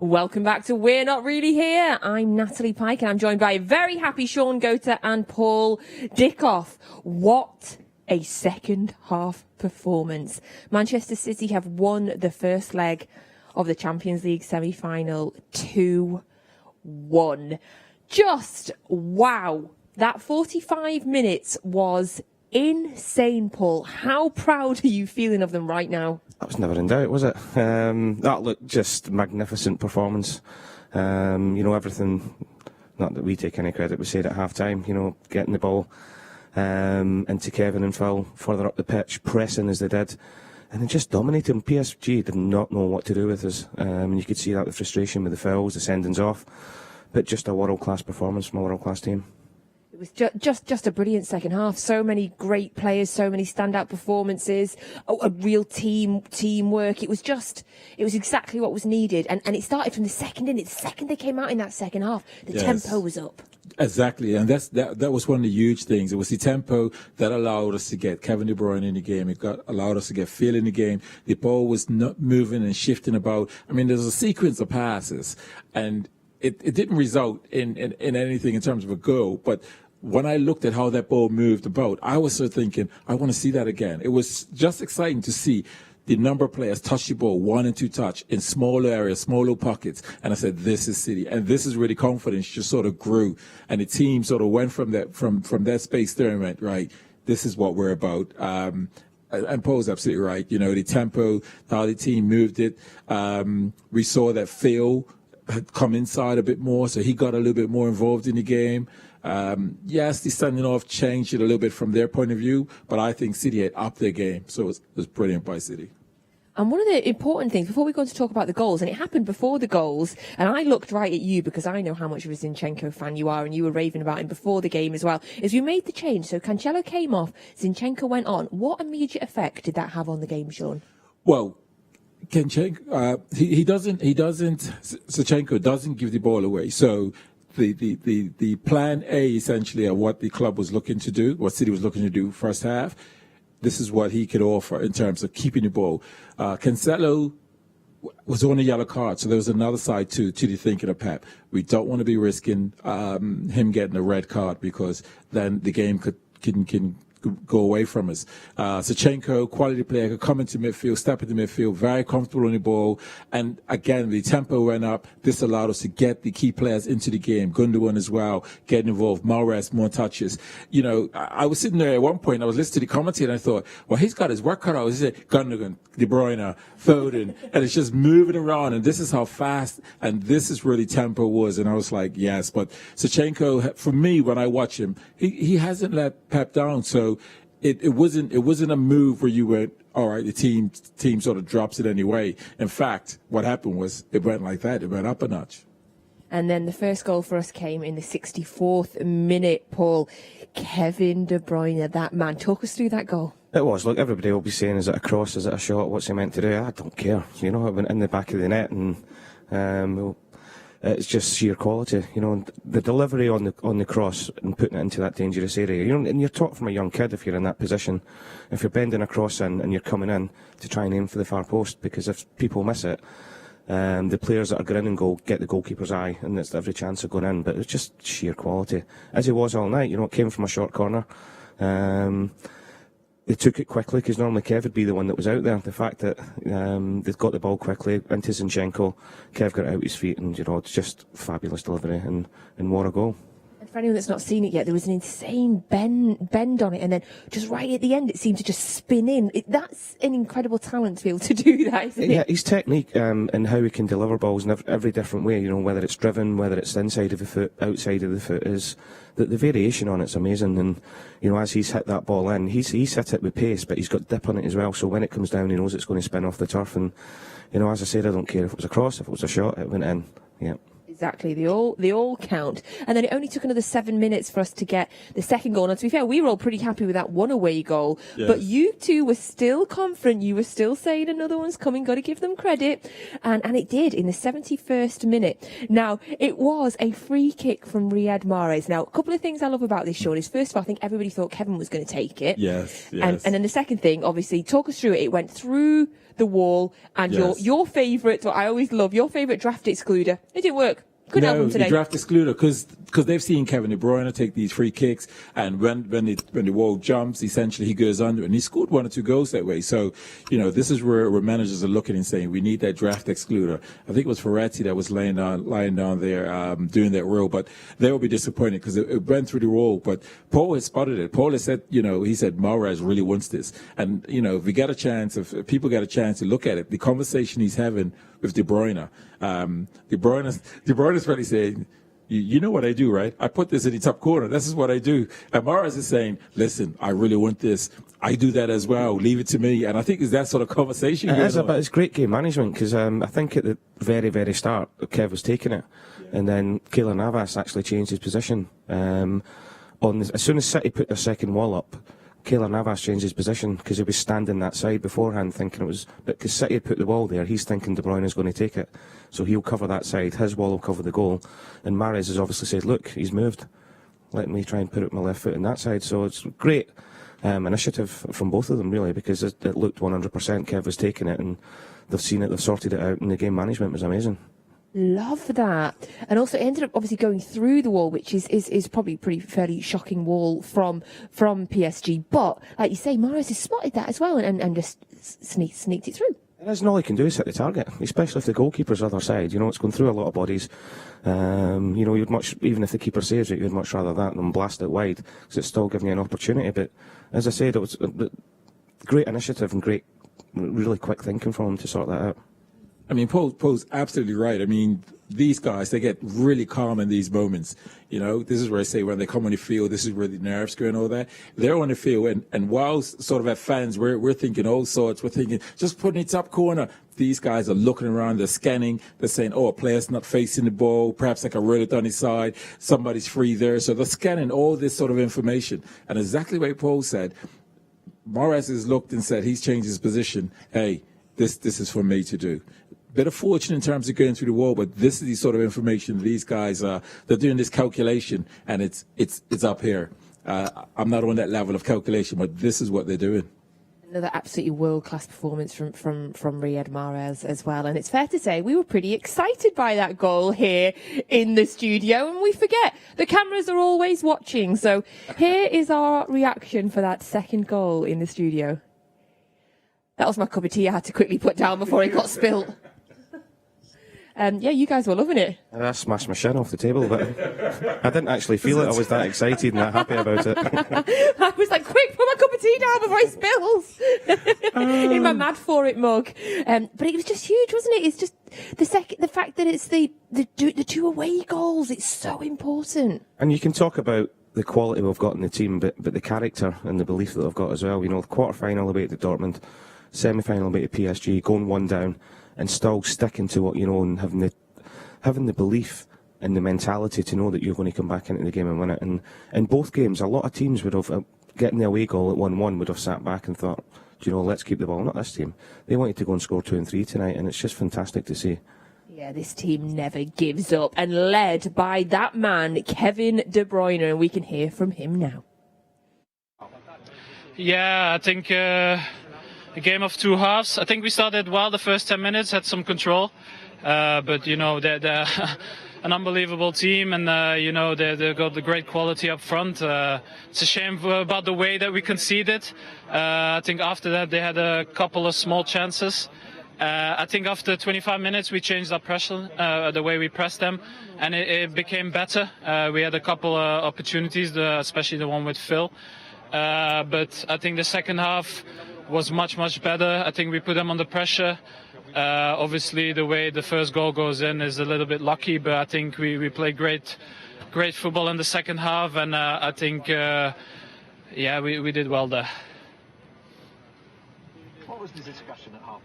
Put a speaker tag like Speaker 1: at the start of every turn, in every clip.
Speaker 1: Welcome back to We're Not Really Here. I'm Natalie Pike and I'm joined by a very happy Shaun and Paul Dickov. What a second half performance. Manchester City have won the first leg of the Champions League semi-final 2-1. Just wow. That 45 minutes was insane, Paul. How proud are you feeling of them right now?
Speaker 2: That was never in doubt, was it? That looked just magnificent performance. Everything, not that we take any credit, we said at half-time, getting the ball into Kevin and Phil further up the pitch, pressing as they did, and then just dominating. PSG did not know what to do with us. And you could see that with frustration with the fouls, the sendings off, but just a world-class performance from a world-class team.
Speaker 1: It was just a brilliant second half. So many great players, so many standout performances, a real teamwork. It was exactly what was needed. And it started from the second in. It's the second they came out in that second half. The tempo was up.
Speaker 3: Exactly, and that was one of the huge things. It was the tempo that allowed us to get Kevin De Bruyne in the game. It allowed us to get Phil in the game. The ball was not moving and shifting about. I mean, there's a sequence of passes, and it didn't result in anything in terms of a goal, but when I looked at how that ball moved about, I was sort of thinking, I want to see that again. It was just exciting to see the number of players touch the ball, 1 and 2 touch in small areas, smaller pockets. And I said, this is City. And this is really confidence just sort of grew. And the team sort of went from that space there and went, right, this is what we're about. And Paul's absolutely right. The tempo, how the team moved it. We saw that Phil had come inside a bit more, so he got a little bit more involved in the game. Yes, the standing off changed it a little bit from their point of view, but I think City had upped their game, so it was brilliant by City.
Speaker 1: And one of the important things, before we go on to talk about the goals, and it happened before the goals, and I looked right at you because I know how much of a Zinchenko fan you are, and you were raving about him before the game as well, is we made the change. So Cancelo came off, Zinchenko went on. What immediate effect did that have on the game, Shaun?
Speaker 3: Well, Zinchenko doesn't give the ball away, so the plan A essentially of what the club was looking to do, what City was looking to do first half, this is what he could offer in terms of keeping the ball. Cancelo was on a yellow card, so there was another side to the thinking of Pep. We don't want to be risking him getting a red card because then the game can go away from us. Zinchenko, quality player, could come into midfield, step into midfield, very comfortable on the ball. And again, the tempo went up. This allowed us to get the key players into the game. Gundogan as well, getting involved. Mahrez, more touches. I was sitting there at one point, I was listening to the commentary and I thought, well, he's got his work cut out. He said, Gundogan, De Bruyne, Foden, and it's just moving around. And this is how fast, and this is really tempo was. And I was like, yes. But Zinchenko, for me, when I watch him, he hasn't let Pep down. So it wasn't a move where you went, all right, the team sort of drops it anyway. In fact, what happened was it went like that. It went up a notch.
Speaker 1: And then the first goal for us came in the 64th minute, Paul. Kevin De Bruyne, that man. Talk us through that goal.
Speaker 2: It was. Look, everybody will be saying, is it a cross, is it a shot, what's he meant to do? I don't care. It went in the back of the net, and it's just sheer quality. The delivery on the cross and putting it into that dangerous area. And you're taught from a young kid, if you're in that position, if you're bending across in and you're coming in, to try and aim for the far post, because if people miss it, the players that are going in and goal get the goalkeeper's eye, and it's every chance of going in. But it's just sheer quality, as it was all night. It came from a short corner. They took it quickly, because normally Kev would be the one that was out there. The fact that they've got the ball quickly into Zinchenko, Kev got it out his feet, and it's just fabulous delivery, and what a goal.
Speaker 1: And for anyone that's not seen it yet, there was an insane bend on it, and then just right at the end, it seemed to just spin in. That's an incredible talent to be able to do that, isn't it?
Speaker 2: Yeah, his technique and how he can deliver balls in every different way. Whether it's driven, whether it's inside of the foot, outside of the foot, is the variation on it's amazing. And as he's hit that ball in, he's hit it with pace, but he's got dip on it as well. So when it comes down, he knows it's going to spin off the turf. And as I said, I don't care if it was a cross, if it was a shot, it went in. Yeah.
Speaker 1: Exactly, they all count. And then it only took another 7 minutes for us to get the second goal. And to be fair, we were all pretty happy with that one away goal.
Speaker 3: Yes.
Speaker 1: But you two were still confident. You were still saying another one's coming. Got to give them credit. And it did in the 71st minute. Now, it was a free kick from Riyad Mahrez. Now, a couple of things I love about this, Shaun, is first of all, I think everybody thought Kevin was going to take it.
Speaker 3: Yes.
Speaker 1: And then the second thing, obviously, talk us through it. It went through the wall, and
Speaker 3: Yes.
Speaker 1: your favourite, what I always love, your favourite draft excluder. It didn't work. Couldn't help him today.
Speaker 3: The draft excluder, because they've seen Kevin De Bruyne take these free kicks, and when the wall jumps, essentially he goes under, and he scored 1 or 2 goals that way. So, this is where managers are looking and saying we need that draft excluder. I think it was Ferretti that was lying down there doing that role, but they will be disappointed because it went through the wall. But Paul has spotted it. Paul has said, he said Mahrez really wants this, and if we get a chance, if people get a chance to look at it, the conversation he's having with De Bruyne. De Bruyne is really saying, you know what I do, right? I put this in the top corner. This is what I do. And Mahrez is saying, listen, I really want this. I do that as well. Leave it to me. And I think it's that sort of conversation.
Speaker 2: But it's great game management, because I think at the very, very start, Kev was taking it. Yeah. And then Keylor Navas actually changed his position. As soon as City put their second wall up, Keylor Navas changed his position because he was standing that side beforehand thinking it was... But because City had put the wall there, he's thinking De Bruyne is going to take it. So he'll cover that side, his wall will cover the goal. And Mahrez has obviously said, look, he's moved. Let me try and put it my left foot in that side. So it's great initiative from both of them, really, because it looked 100% Kev was taking it, and they've seen it, they've sorted it out, and the game management was amazing.
Speaker 1: Love that. And also it ended up obviously going through the wall, which is probably a pretty fairly shocking wall from PSG. But like you say, Mahrez has spotted that as well and just sneaked it through.
Speaker 2: And that's all he can do is hit the target, especially if the goalkeeper's other side. It's going through a lot of bodies. You'd much, even if the keeper saves it, you'd much rather that than blast it wide, because it's still giving you an opportunity. But as I said, it was a great initiative and great, really quick thinking for him to sort that out.
Speaker 3: I mean, Paul's absolutely right. I mean, these guys, they get really calm in these moments. This is where I say when they come on the field, this is where the nerves go and all that. They're on the field, and while sort of as fans, we're thinking all sorts. We're thinking, just put in the top corner. These guys are looking around, they're scanning, they're saying, a player's not facing the ball, perhaps I can roll it on his side, somebody's free there. So they're scanning all this sort of information. And exactly what Paul said, Mahrez has looked and said, he's changed his position. Hey, this is for me to do. Bit of fortune in terms of going through the wall, but this is the sort of information these guys are. They're doing this calculation, and it's up here. I'm not on that level of calculation, but this is what they're doing.
Speaker 1: Another absolutely world-class performance from Riyad Mahrez as well. And it's fair to say we were pretty excited by that goal here in the studio. And we forget the cameras are always watching. So here is our reaction for that second goal in the studio. That was my cup of tea I had to quickly put down before it got spilt. You guys were loving it.
Speaker 2: I smashed my shin off the table, but I didn't actually feel it. I was that excited and that happy about it.
Speaker 1: I was like, quick, put my cup of tea down before it spills. In my mad for it mug. But it was just huge, wasn't it? It's just the fact that it's the 2 away goals. It's so important.
Speaker 2: And you can talk about the quality we've got in the team, but the character and the belief that they've got as well. The quarter-final away to Dortmund, semi-final away to PSG, going 1 down, and still sticking to what and having the belief and the mentality to know that you're going to come back into the game and win it. And in both games, a lot of teams would have, getting the away goal at 1-1, would have sat back and thought, let's keep the ball. Not this team. They wanted to go and score 2 and 3 tonight, and it's just fantastic to see.
Speaker 1: Yeah, this team never gives up, and led by that man, Kevin De Bruyne, and we can hear from him now.
Speaker 4: Yeah, I think a game of 2 halves. I think we started well the first 10 minutes, had some control, but they're an unbelievable team, and they've got the great quality up front. It's a shame about the way that we conceded. I think after that they had a couple of small chances. I think after 25 minutes we changed our pressure, the way we pressed them, and it became better. We had a couple of opportunities, especially the one with Phil. But I think the second half was much better. I think we put them under pressure. Obviously, the way the first goal goes in is a little bit lucky, but I think we played great football in the second half, and I think we did well there.
Speaker 5: What was the discussion at half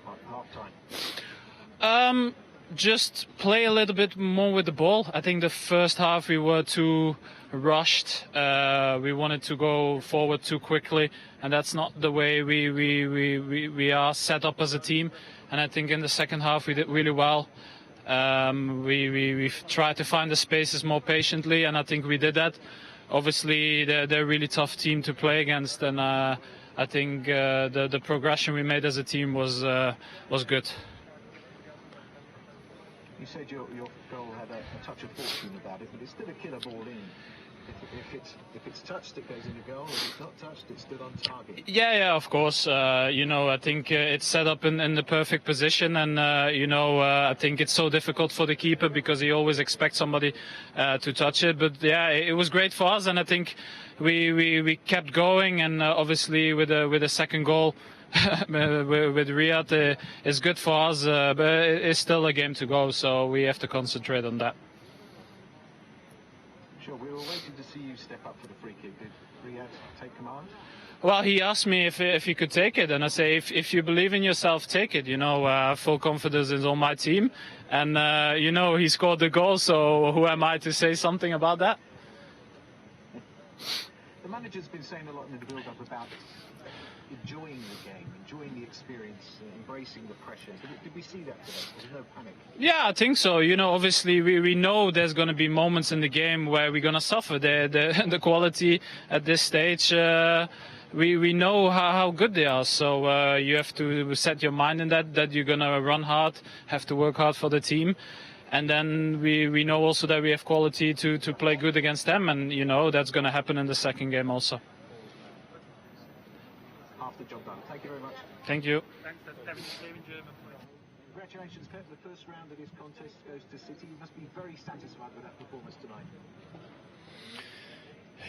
Speaker 5: time?
Speaker 4: just play a little bit more with the ball. I think the first half we were too rushed. We wanted to go forward too quickly, and that's not the way we are set up as a team. And I think in the second half we did really well. We tried to find the spaces more patiently, and I think we did that. Obviously, they're a really tough team to play against, and I think the progression we made as a team was good.
Speaker 5: You said your goal had a touch of fortune about it, but it's still a killer ball in. If it's touched, it goes in the goal. If it's not touched, it's still on target.
Speaker 4: Yeah, of course. I think it's set up in the perfect position, and I think it's so difficult for the keeper because he always expects somebody to touch it. But yeah, it was great for us, and I think we kept going, and obviously with a second goal. with Riyad, it's good for us, but it's still a game to go, so we have to concentrate on that.
Speaker 5: Sure, we were waiting to see you step up for the free kick. Did Riyad take command?
Speaker 4: Well, he asked me if he could take it, and I say if you believe in yourself, take it. Full confidence is on my team, and he scored the goal, so who am I to say something about that?
Speaker 5: The manager's been saying a lot in the build-up about enjoying the game, enjoying the experience, embracing the pressure. Did we see that today? There's no panic.
Speaker 4: Yeah, I think so. Obviously we know there's going to be moments in the game where we're going to suffer. The quality at this stage, we know how good they are. So you have to set your mind in that you're going to run hard, have to work hard for the team. And then we know also that we have quality to play good against them. And, that's going to happen in the second game also.
Speaker 5: The job done. Thank you very much.
Speaker 4: Thank you.
Speaker 5: Congratulations, Pep. The first round of this contest goes to City. You must be very satisfied with that performance tonight.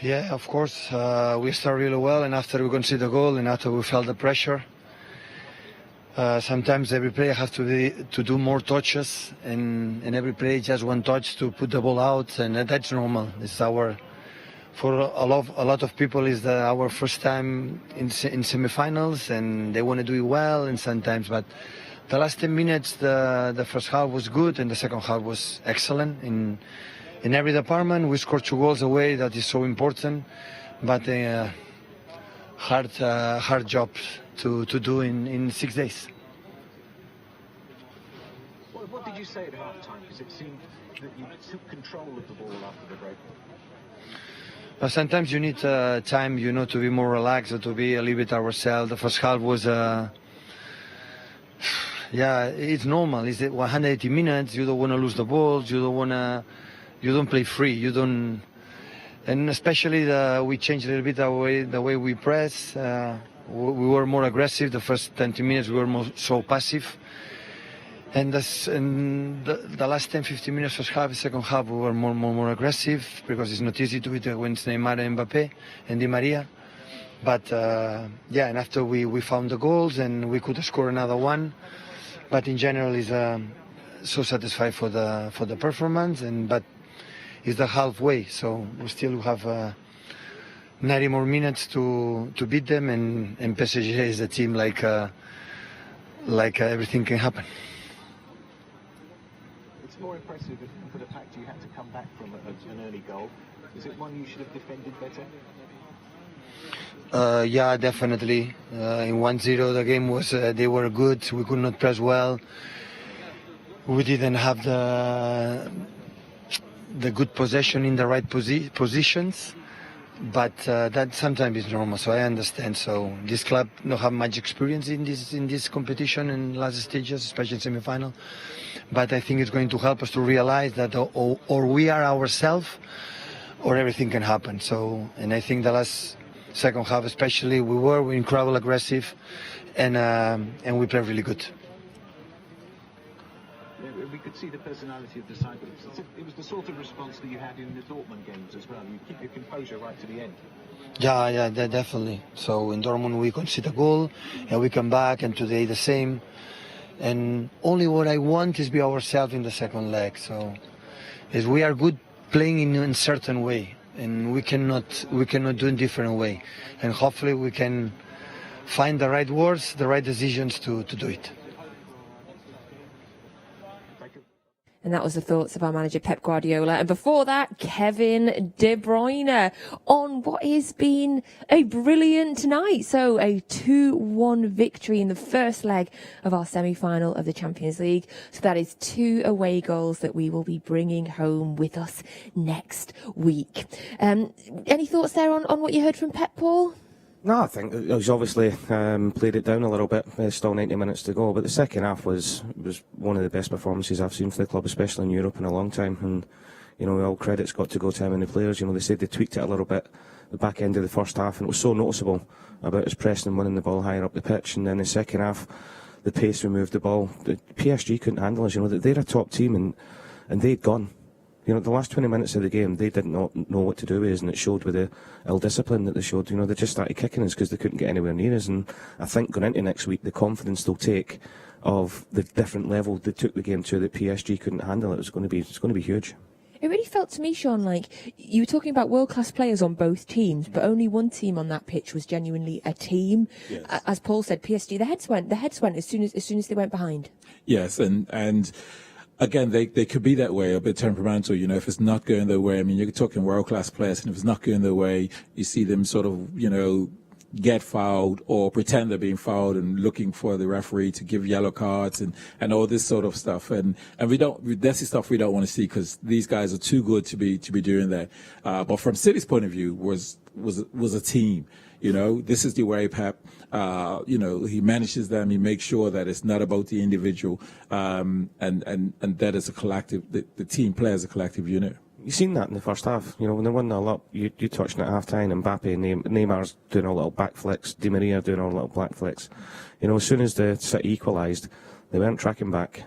Speaker 6: Yeah, of course. We started really well, and after we conceded the goal, and after we felt the pressure, sometimes every player has to do more touches, and every player just one touch to put the ball out, and that's normal. It's for a lot of people is our first time in semi-finals, and they want to do it well, and sometimes. But the last 10 minutes, the first half was good, and the second half was excellent in every department. We scored 2 goals away. That is so important, but hard job to do in 6 days.
Speaker 5: What did you say at half-time? Because it seemed that you took control of the ball after the break.
Speaker 6: Sometimes you need time, to be more relaxed, or to be a little bit ourselves. The first half was, it's normal. It's 180 minutes. You don't want to lose the ball. You don't play free. And especially we changed a little bit the way we press. We were more aggressive. The first 20 minutes we were so passive. And the last 10-15 minutes first half, second half, we were more aggressive, because it's not easy to do it against Neymar and Mbappe and Di Maria. But and after we found the goals, and we could score another one. But in general, is so satisfied for the performance, but it's the halfway, so we still have 90 more minutes to beat them, and PSG is a team like everything can happen.
Speaker 5: More impressive for the fact you had to come back from an early goal. Is it one you should have defended better?
Speaker 6: Yeah, definitely. In 1-0 the game was, they were good. We could not press well. We didn't have the good possession in the right positions. But that sometimes is normal, so I understand. So this club don't have much experience in this competition in last stages, especially in semi-final. But I think it's going to help us to realize that or we are ourselves, or everything can happen. So, and I think the last second half, especially, we were incredibly aggressive, and we played really good.
Speaker 5: We could see the personality of the side. It was the sort of response that you had in the Dortmund games as well. You keep your composure right to the end.
Speaker 6: Yeah, definitely. So in Dortmund we concede a goal, and we come back, and today the same. And only what I want is be ourselves in the second leg. So, is we are good playing in a certain way, and we cannot do in different way. And hopefully we can find the right words, the right decisions to do it.
Speaker 5: Thank you.
Speaker 1: And that was the thoughts of our manager, Pep Guardiola. And before that, Kevin De Bruyne on what has been a brilliant night. So a 2-1 victory in the first leg of our semi-final of the Champions League. So that is 2 away goals that we will be bringing home with us next week. Any thoughts there on what you heard from Pep, Paul?
Speaker 2: No, I think he's obviously played it down a little bit. There's still 90 minutes to go, but the second half was one of the best performances I've seen for the club, especially in Europe, in a long time. And all credit's got to go to him and the players. They said they tweaked it a little bit the back end of the first half, and it was so noticeable about his pressing and winning the ball higher up the pitch. And then the second half, the pace we moved the ball. The PSG couldn't handle us. They're a top team, and they'd gone. The last 20 minutes of the game, they did not know what to do with us, and it showed with the ill-discipline that they showed. They just started kicking us because they couldn't get anywhere near us. And I think going into next week, the confidence they'll take of the different level they took the game to that PSG couldn't handle, it's going to be huge.
Speaker 1: It really felt to me, Shaun, like you were talking about world-class players on both teams, but only one team on that pitch was genuinely a team.
Speaker 3: Yes.
Speaker 1: As Paul said, PSG, the heads went as soon as they went behind.
Speaker 3: Yes, and again, they could be that way, a bit temperamental, if it's not going their way. I mean, you're talking world-class players, and if it's not going their way, you see them sort of, get fouled or pretend they're being fouled and looking for the referee to give yellow cards and all this sort of stuff. And that's the stuff we don't want to see, because these guys are too good to be doing that. But from City's point of view, was a team. This is the way Pep, he manages them. He makes sure that it's not about the individual, and that is a collective. The team play as a collective unit.
Speaker 2: You've seen that in the first half. When they're 1-0 up, you touched it at half-time, Mbappe, Neymar's doing all little back flicks, Di Maria doing all little back flicks. As soon as the City equalised, they weren't tracking back.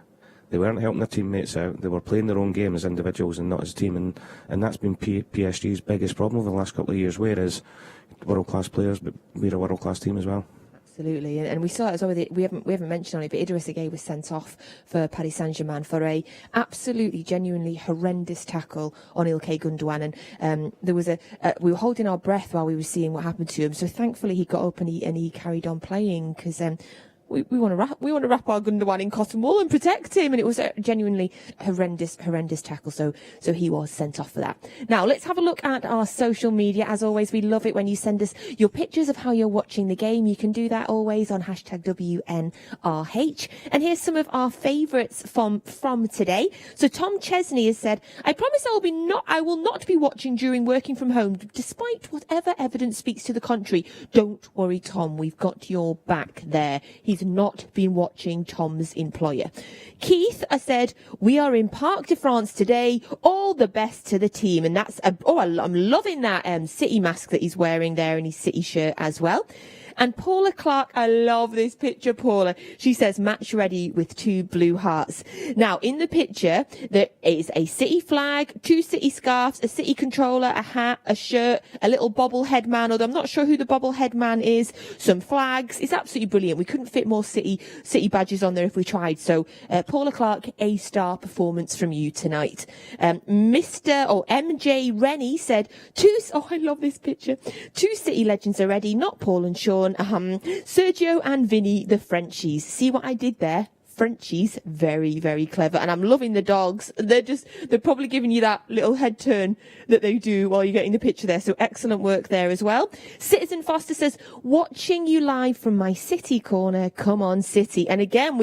Speaker 2: They weren't helping their teammates out. They were playing their own game as individuals and not as a team. And that's been PSG's biggest problem over the last couple of years, whereas world-class players, but we're a world-class team as well.
Speaker 1: Absolutely, and we saw it as well. We haven't mentioned on it, but Idrissa Gueye was sent off for Paris Saint-Germain for a absolutely, genuinely horrendous tackle on Ilkay Gundogan, and there was we were holding our breath while we were seeing what happened to him. So thankfully he got up and he carried on playing, because we want to wrap our Gundogan in cotton wool and protect him, and it was a genuinely horrendous tackle. So he was sent off for that. Now let's have a look at our social media. As always, we love it when you send us your pictures of how you're watching the game. You can do that always on #WNRH. And here's some of our favourites from today. So Tom Chesney has said, "I promise I will not be watching during working from home, despite whatever evidence speaks to the contrary. Don't worry, Tom, we've got your back there." He's not been watching, Tom's employer. Keith said, "We are in Parc de France today. All the best to the team." And that's I'm loving that City mask that he's wearing there, and his City shirt as well. And Paula Clark, I love this picture, Paula. She says, "Match ready with 2 blue hearts." Now, in the picture, there is a City flag, 2 City scarves, a City controller, a hat, a shirt, a little bobblehead man, although I'm not sure who the bobblehead man is, some flags. It's absolutely brilliant. We couldn't fit more City badges on there if we tried. So, Paula Clark, A-star performance from you tonight. MJ Rennie said, I love this picture. 2 City legends are ready, not Paul and Shaun. Sergio and Vinny, the Frenchies. See what I did there? Frenchies, very, very clever. And I'm loving the dogs. They're probably giving you that little head turn that they do while you're getting the picture there. So excellent work there as well. Citizen Foster says, "Watching you live from my City corner. Come on, City." And again,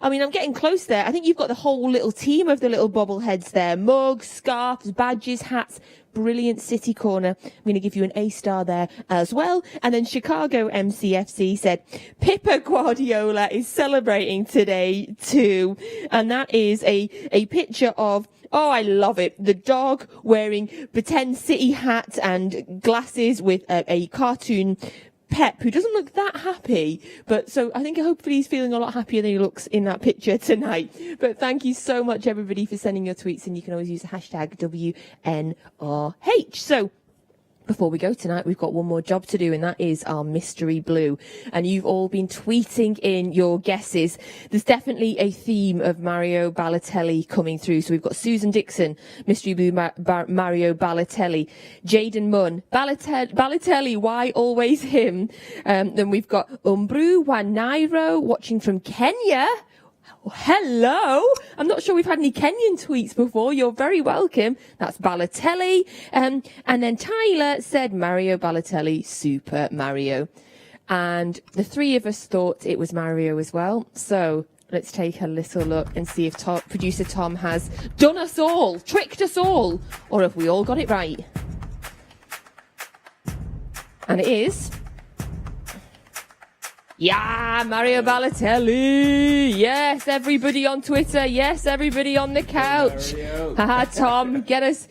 Speaker 1: I'm getting close there. I think you've got the whole little team of the little bobbleheads there. Mugs, scarves, badges, hats. Brilliant City corner. I'm going to give you an A-star there as well. And then Chicago MCFC said, "Pippa Guardiola is celebrating today too." And that is a picture of, I love it, the dog wearing pretend City hat and glasses with a cartoon Pep, who doesn't look that happy, but so I think hopefully he's feeling a lot happier than he looks in that picture tonight. But thank you so much, everybody, for sending your tweets, and you can always use the #WNRH. So, before we go tonight, we've got one more job to do, and that is our Mystery Blue. And you've all been tweeting in your guesses. There's definitely a theme of Mario Balotelli coming through. So we've got Susan Dixon, Mystery Blue, Mario Balotelli, Jaden Munn, Balotelli, why always him? Then we've got Wnrh Nairo watching from Kenya. Hello. I'm not sure we've had any Kenyan tweets before. You're very welcome. That's Balotelli. And then Tyler said Mario Balotelli, Super Mario. And the three of us thought it was Mario as well. So let's take a little look and see if producer Tom has done us all, tricked us all, or if we all got it right. And it is... Yeah, Mario Balotelli. Yes, everybody on Twitter. Yes, everybody on the couch. Haha, Tom, get us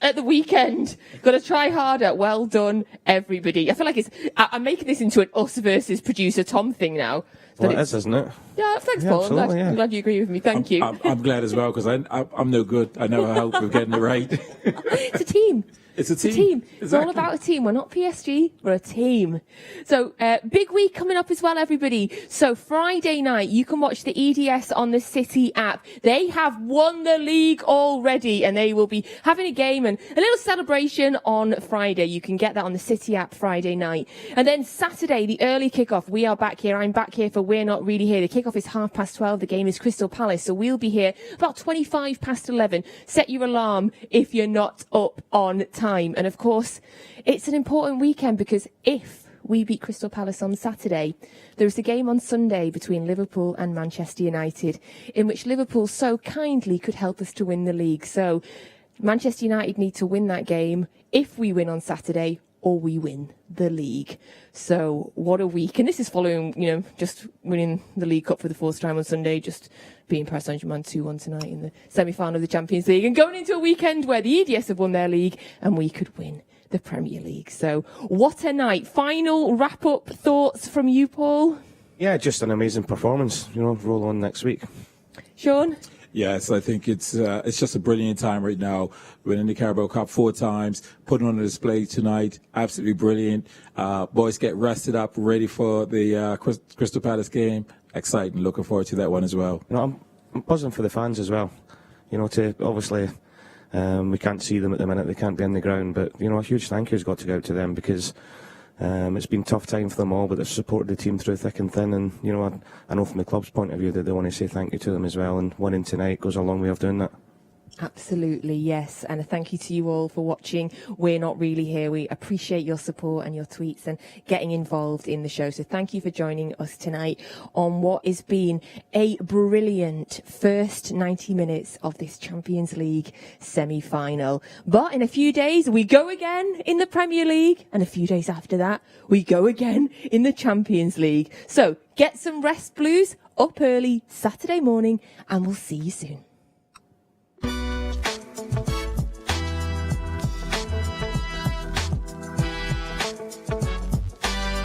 Speaker 1: at the weekend. Got to try harder. Well done, everybody. I feel like I'm making this into an us versus producer Tom thing now.
Speaker 2: Well, it is, isn't it?
Speaker 1: Yeah, thanks, Paul. I'm glad you agree with me. Thank you.
Speaker 3: I'm glad as well because I'm no good. I never help with getting it right.
Speaker 1: It's a team.
Speaker 3: It's a team.
Speaker 1: Exactly. It's all about a team. We're not PSG. We're a team. So, big week coming up as well, everybody. So, Friday night, you can watch the EDS on the City app. They have won the league already, and they will be having a game and a little celebration on Friday. You can get that on the City app Friday night. And then Saturday, the early kickoff. We are back here. I'm back here for We're Not Really Here. The kickoff is 12:30. The game is Crystal Palace. So, we'll be here about 11:25. Set your alarm if you're not up on time. And of course, it's an important weekend because if we beat Crystal Palace on Saturday, there is a game on Sunday between Liverpool and Manchester United in which Liverpool so kindly could help us to win the league. So Manchester United need to win that game if we win on Saturday or we win the league. So what a week. And this is following, just winning the League Cup for the fourth time on Sunday, just beating Paris Saint-Germain 2-1 tonight in the semi-final of the Champions League and going into a weekend where the EDS have won their league and we could win the Premier League. So what a night. Final wrap-up thoughts from you, Paul?
Speaker 2: Yeah, just an amazing performance. Roll on next week.
Speaker 1: Sean?
Speaker 3: Yes, I think it's just a brilliant time right now. Winning the Carabao Cup 4 times, putting on a display tonight, absolutely brilliant. Boys get rested up, ready for the Crystal Palace game. Exciting, looking forward to that one as well.
Speaker 2: I'm buzzing for the fans as well. To obviously we can't see them at the minute; they can't be on the ground. But a huge thank you's got to go out to them because it's been a tough time for them all, but they've supported the team through thick and thin. And I know from the club's point of view that they want to say thank you to them as well. And winning tonight goes a long way of doing that.
Speaker 1: Absolutely, yes. And a thank you to you all for watching We're Not Really Here. We appreciate your support and your tweets and getting involved in the show. So thank you for joining us tonight on what has been a brilliant first 90 minutes of this Champions League semi-final. But in a few days, we go again in the Premier League. And a few days after that, we go again in the Champions League. So get some rest, Blues, up early Saturday morning, and we'll see you soon.